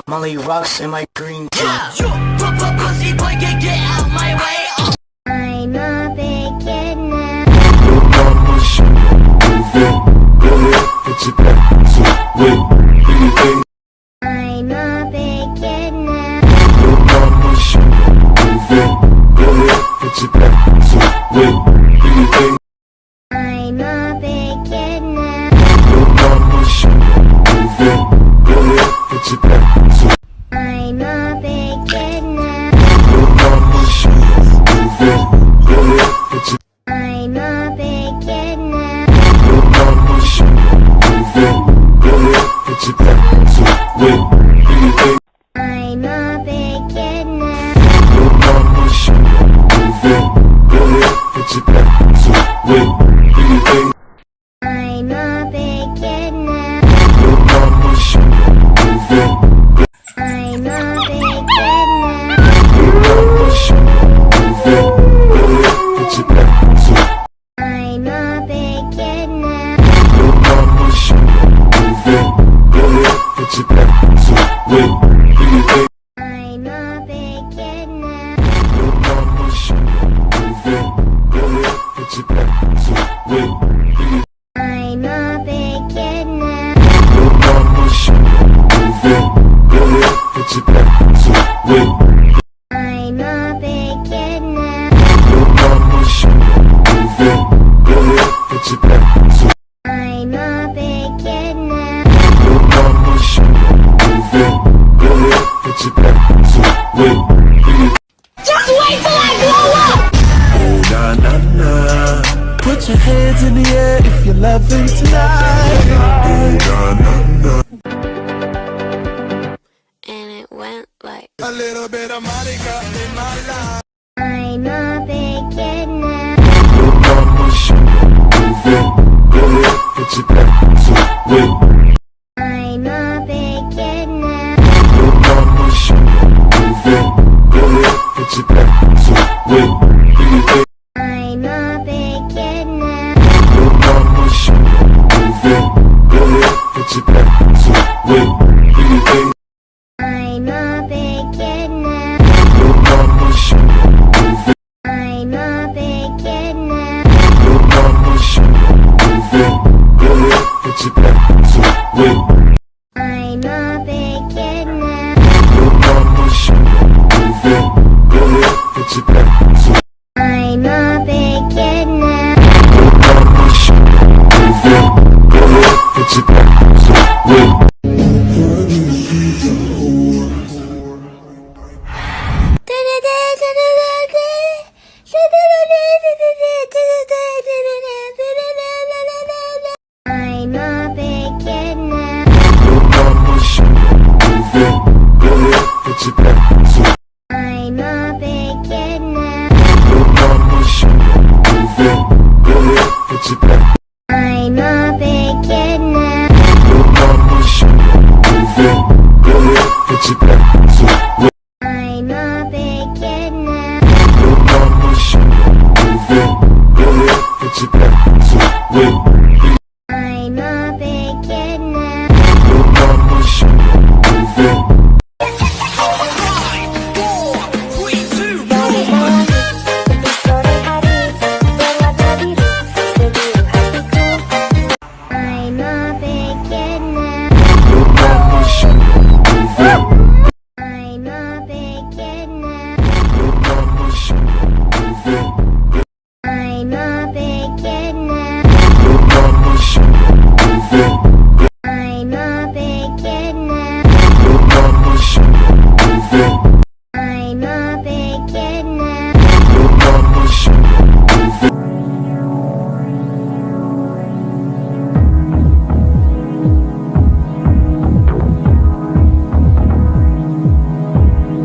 Molly rocks in my green tea. Pussy boy, get out my way. I'm a big kid now. I'm a big kid now. I'm a big kid now. I'm a big kid now. I'm a big kid now. I'm a big kid now. I'm a big kid now. I'm a big kid now. I'm a big kid now. I'm a big kid now. I'm a big kid now. I'm a big kid now. I'm a big kid now. Just wait till I blow up. Oh na na na, put your hands in the air if you're loving tonight. Oh na na na. And it went like A little bit of Monica in my life. I'm a big kid now. I'm a big kid now. I'm a big kid now. I'm a big kid now. I'm a big kid now. I'm a big kid now. I'm a big kid now. I'm a big kid now. I'm a big kid now. I'm a big kid now. I'm a big kid now. With